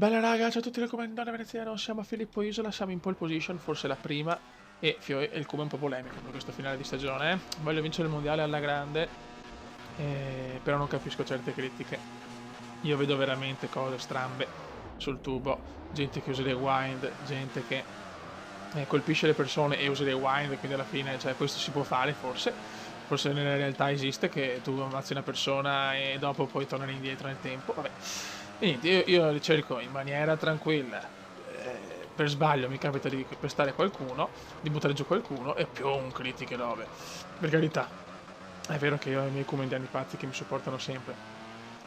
Bella raga, ciao a tutti, raccomandate veneziano, siamo a Filippo Isola, siamo in pole position, forse la prima, e il Cuba è un po' polemico per questo finale di stagione. Voglio vincere il mondiale alla grande, però non capisco certe critiche. Io vedo veramente cose strambe sul tubo, gente che usa dei wind, gente che colpisce le persone e usa dei wind, quindi alla fine, cioè, questo si può fare forse nella realtà esiste che tu ammazzi una persona e dopo poi tornare indietro nel tempo, vabbè. E niente, io cerco in maniera tranquilla, per sbaglio mi capita di pestare qualcuno, di buttare giù qualcuno e più un critiche robe. Per carità, è vero che io ho i miei comediani pazzi che mi supportano sempre,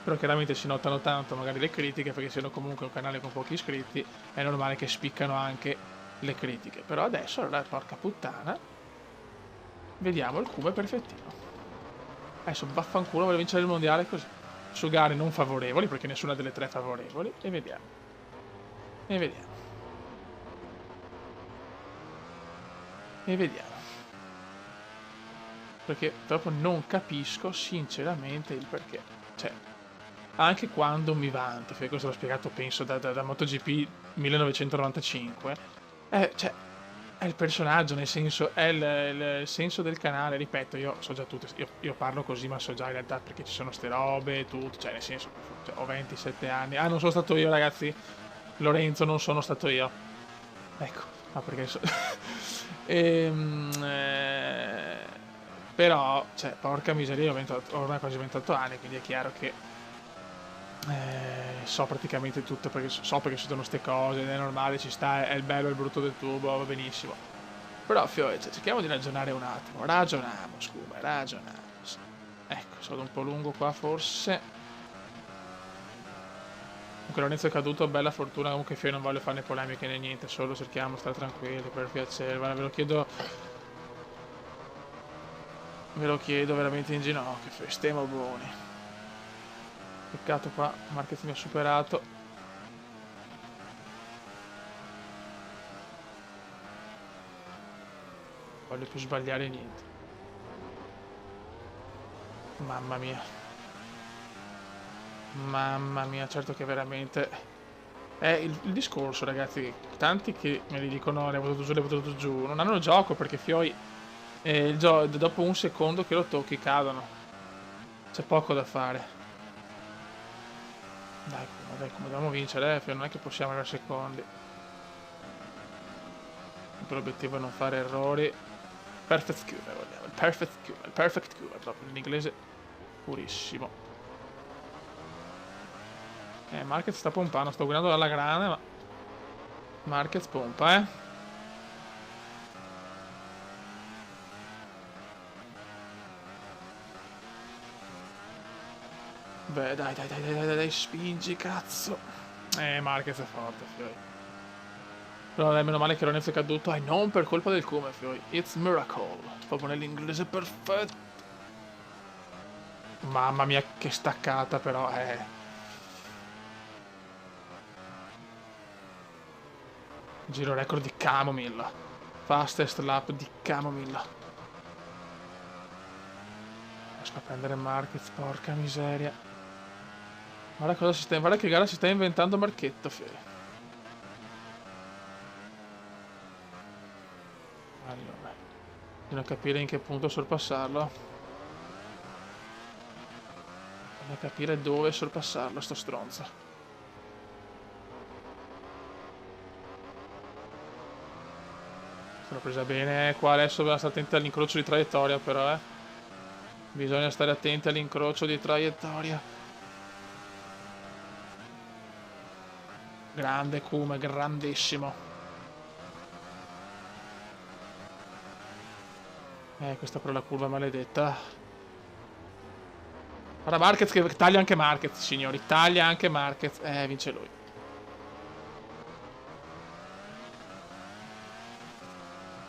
però chiaramente si notano tanto magari le critiche perché essendo comunque un canale con pochi iscritti è normale che spiccano anche le critiche. Però adesso, allora, porca puttana, vediamo il cubo è perfettino. Adesso vaffanculo, voglio vincere il mondiale così. Su gare non favorevoli, perché nessuna delle tre è favorevoli, e vediamo. E vediamo. E vediamo. Perché proprio non capisco sinceramente il perché. Cioè, anche quando mi vanto, perché questo l'ho spiegato penso da MotoGP 1995, cioè, è il personaggio, nel senso, è il senso del canale, ripeto, io so già tutto, io parlo così, ma so già in realtà perché ci sono ste robe, tutto, cioè, nel senso, cioè, ho 27 anni, non sono stato io, ragazzi, Lorenzo, non sono stato io, ecco, ma perché ehm, eh, però, cioè, porca miseria, io ho ormai quasi 28 anni, quindi è chiaro che so praticamente tutto, perché so perché succedono ste cose, è normale, ci sta, è il bello e il brutto del tubo, va benissimo. Però, cioè, cerchiamo di ragionare un attimo, ragioniamo, scusa, ragioniamo. Ecco, sono un po' lungo qua forse. Comunque Lorenzo è caduto, bella fortuna, comunque Fio non voglio fare né polemiche né niente, solo cerchiamo di stare tranquilli, per piacere, ve lo chiedo veramente in ginocchio, Fio, stiamo buoni. Peccato qua, Marquez mi ha superato. Voglio più sbagliare niente. Mamma mia. Mamma mia, certo che veramente... È il discorso, ragazzi, tanti che me li dicono ne ho buttato giù, ne ho buttato giù, non hanno gioco perché Fioi dopo un secondo che lo tocchi cadono. C'è poco da fare. Dai, come dobbiamo vincere, Fioi, non è che possiamo avere secondi. L'obiettivo è non fare errori. Perfect cure, vogliamo, il perfect cure, proprio in inglese purissimo. Marquez sta pompando, sto guidando dalla grande, ma Marquez pompa, Beh, dai, spingi, cazzo. Marquez è forte, Fioi. Però dai, meno male che Lorenzo è caduto, non per colpa del come, Fioi. It's miracle. Proprio nell'inglese perfetto. Mamma mia, che staccata, però, Giro record di Camomilla. Fastest lap di Camomilla. Riesco a prendere Marquez, porca miseria. Guarda che gara si sta inventando Marchetto, Fiori. Allora, bisogna capire in che punto sorpassarlo. Bisogna capire dove sorpassarlo, sto stronzo. Sono presa bene qua, adesso bisogna stare attenti all'incrocio di traiettoria però, Bisogna stare attenti all'incrocio di traiettoria. Grande Kume, grandissimo. Questa però è la curva maledetta. Guarda Marquez che taglia anche Marquez, signori. Taglia anche Marquez. Vince lui.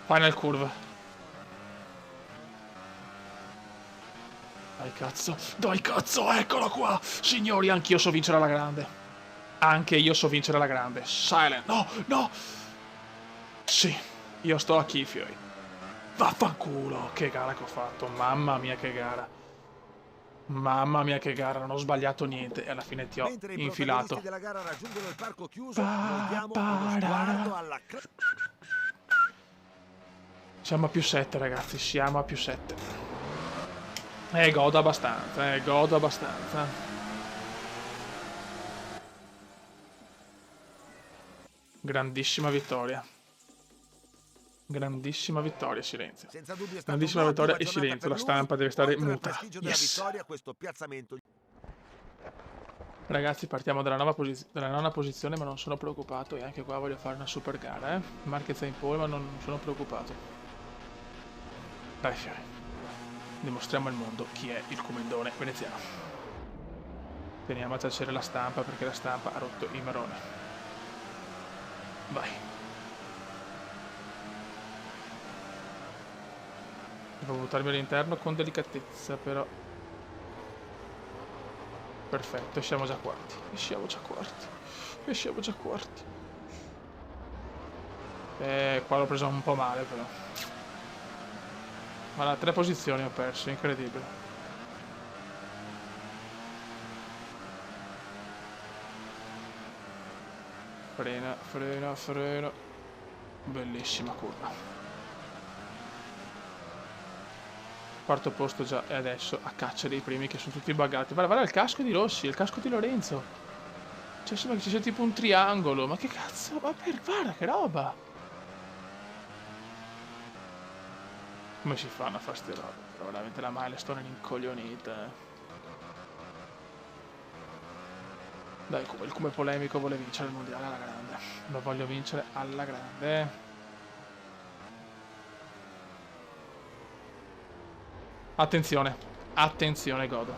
Final curve. Dai cazzo, eccolo qua. Signori, anch'io so vincere alla grande. Anche io so vincere alla grande. Silent. No. Sì, io sto a Kifioi. Vaffanculo, che gara che ho fatto. Mamma mia, che gara. Mamma mia che gara, non ho sbagliato niente e alla fine ti ho Mentre i protagonisti infilato. della gara raggiungono il parco chiuso, noi Pa, diamo uno sguardo parara. alla... Siamo a più 7 ragazzi, siamo a più 7. Godo abbastanza, godo abbastanza. Grandissima vittoria. Grandissima vittoria, silenzio. Senza dubbio è stata Grandissima vittoria un'ottima e giornata silenzio, per la lui. stampa deve stare Oltre al muta. prestigio della Yes! vittoria, questo piazzamento... Ragazzi, partiamo dalla nona posizione, ma non sono preoccupato. E anche qua voglio fare una super gara, eh. Marquez è in pole, ma non sono preoccupato. Dai, fiori. Dimostriamo al mondo chi è il comendone veneziano. Teniamo a tacere la stampa perché la stampa ha rotto i maroni. Vai. Devo buttarmi all'interno con delicatezza, però. Perfetto, siamo già quarti. E siamo già quarti. E siamo già quarti. Qua l'ho preso un po' male, però. Ma da 3 posizioni ho perso, incredibile. Frena, frena, frena. Bellissima curva. Quarto posto già, e adesso a caccia dei primi che sono tutti buggati. Guarda il casco di Rossi, il casco di Lorenzo. Cioè sembra che ci sia tipo un triangolo. Ma che cazzo? Guarda che roba. Come si fanno a fare ste robe? Però veramente la milestone è incoglionita. Dai, come polemico vuole vincere il mondiale alla grande. Lo voglio vincere alla grande. Attenzione, attenzione Godo.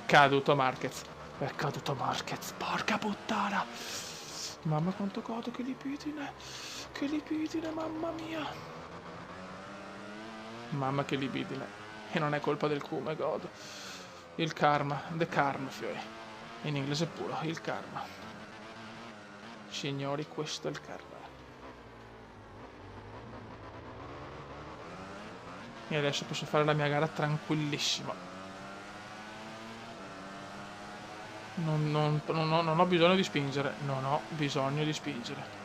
Caduto Marquez. È caduto Marquez, porca puttana. Mamma quanto godo, che libidine. Che libidine, mamma mia. Mamma che libidine. E non è colpa del cume, godo. Il karma, the karma, fioi. In inglese puro, il karma. Signori, questo è il karma. E adesso posso fare la mia gara tranquillissima. Non ho bisogno di spingere. Non ho bisogno di spingere.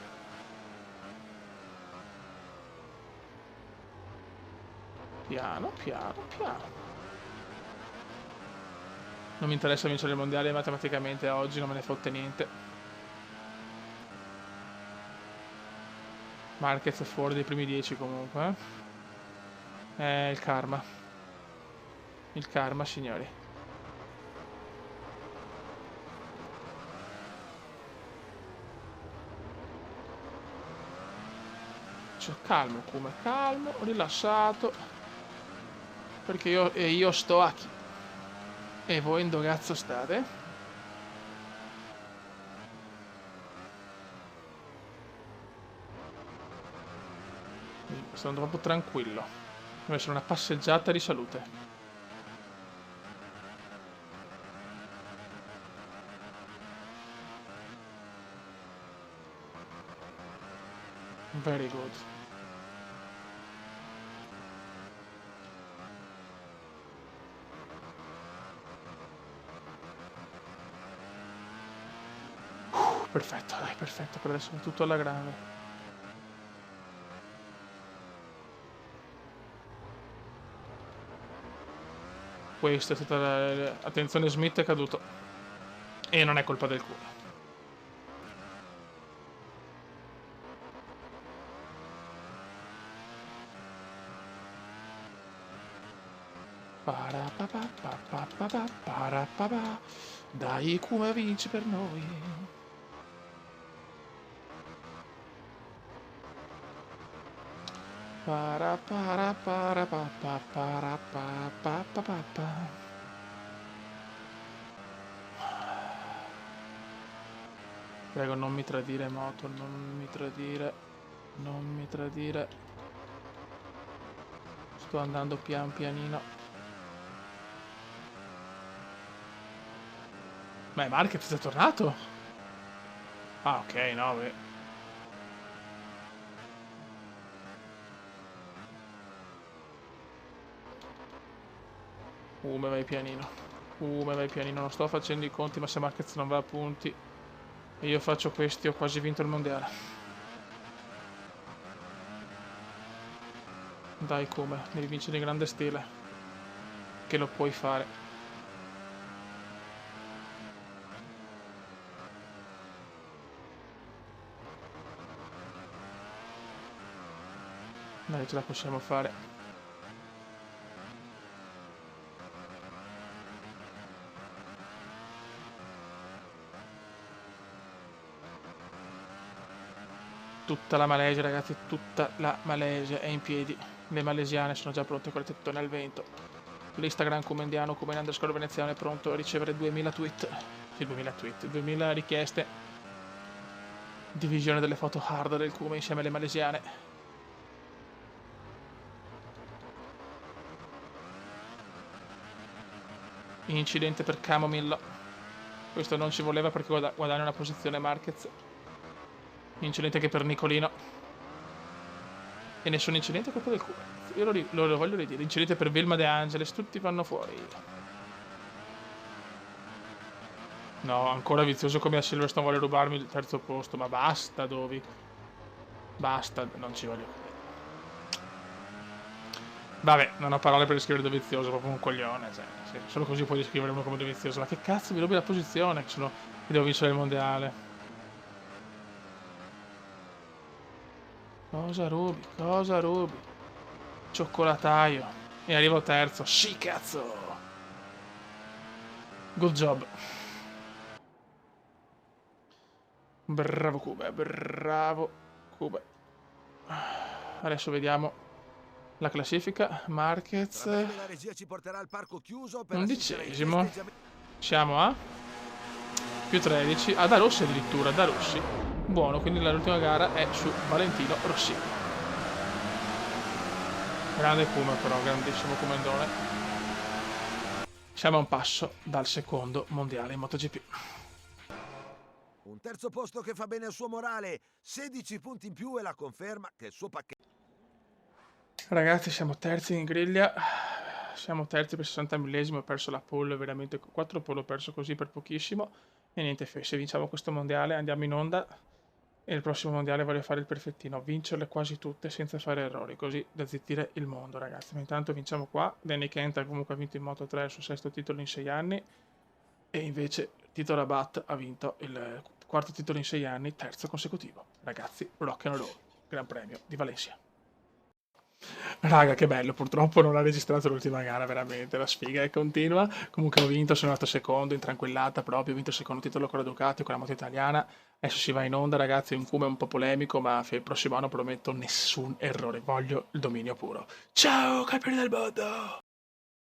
Piano, piano, piano. Non mi interessa vincere il mondiale matematicamente oggi, non me ne fotte niente. Marquez è fuori dei primi 10 comunque. Il karma. Il karma, signori. Cioè, calmo, come calmo, rilassato. Perché io sto a chi? E voi in dogazzo state? Sono proprio tranquillo. Deve essere una passeggiata di salute. Very good. Perfetto, dai, perfetto. Per adesso è tutto alla grande. Questo è stata attenzione, Smith è caduto. E non è colpa del culo. Dai, come vinci per noi. Prego, non mi tradire, moto, non mi tradire. Non mi tradire. Sto andando pian pianino. Beh, Marquez è tornato? Ah, ok, no, beh. Ma vai pianino. Ma vai pianino. Non sto facendo i conti, ma se Marquez non va a punti e io faccio questi, ho quasi vinto il mondiale. Dai Kuma, devi vincere in grande stile. Che lo puoi fare. Dai, ce la possiamo fare. Tutta la Malesia, ragazzi, tutta la Malesia è in piedi. Le malesiane sono già pronte con le tettone al vento. L'Instagram comendiano, come underscore veneziano, è pronto a ricevere 2000 tweet. Sì, 2000 tweet, 2000 richieste. Divisione delle foto hard del Kuma insieme alle malesiane. Incidente per Camomillo. Questo non ci voleva perché guadagna una posizione Marquez. Incidente che per Nicolino. E nessun incidente colpa del Kuma. Io lo voglio ridire. Incidente per Vilma De Angelis. Tutti vanno fuori. No, ancora vizioso come a Silverstone vuole rubarmi il terzo posto. Ma basta, Dovi. Basta, non ci voglio. Vabbè, non ho parole per descrivere Dovizioso, proprio un coglione. Cioè, sì, solo così puoi descrivere uno come Dovizioso. Ma che cazzo mi rubi la posizione? Che devo vincere il mondiale. Cosa rubi? Cosa rubi? Cioccolataio. E arrivo terzo. Sì, cazzo! Good job. Bravo Cube, bravo Cube. Adesso vediamo la classifica. Marquez. Tra breve la regia ci porterà al parco chiuso per 11esimo. Siamo a più 13. Ah, da Rossi addirittura, da Rossi. Buono, quindi l'ultima gara è su Valentino Rossi. Grande Kuma però, grandissimo Kumendone. Siamo a un passo dal secondo mondiale in MotoGP. Un terzo posto che fa bene al suo morale, 16 punti in più e la conferma che il suo pacchetto. Ragazzi, siamo terzi in griglia. Siamo terzi per 60 millesimi. Ho perso la pole, veramente 4 pole ho perso così per pochissimo. E niente, se vinciamo questo mondiale andiamo in onda. E il prossimo mondiale voglio fare il perfettino, vincerle quasi tutte senza fare errori, così da zittire il mondo, ragazzi. Ma intanto vinciamo qua. Danny Kent comunque ha vinto in Moto3 il suo sesto titolo in 6 anni. E invece Tito Rabat ha vinto il quarto titolo in 6 anni, terzo consecutivo. Ragazzi, rock and roll, Gran Premio di Valencia. Raga, che bello, purtroppo non ha registrato l'ultima gara, veramente, la sfiga è continua. Comunque ho vinto, sono andato secondo, in tranquillata proprio, ho vinto il secondo titolo con la Ducati, con la moto italiana. Adesso si va in onda, ragazzi, un Kuma un po' polemico, ma per il prossimo anno prometto nessun errore, voglio il dominio puro. Ciao, campioni del mondo!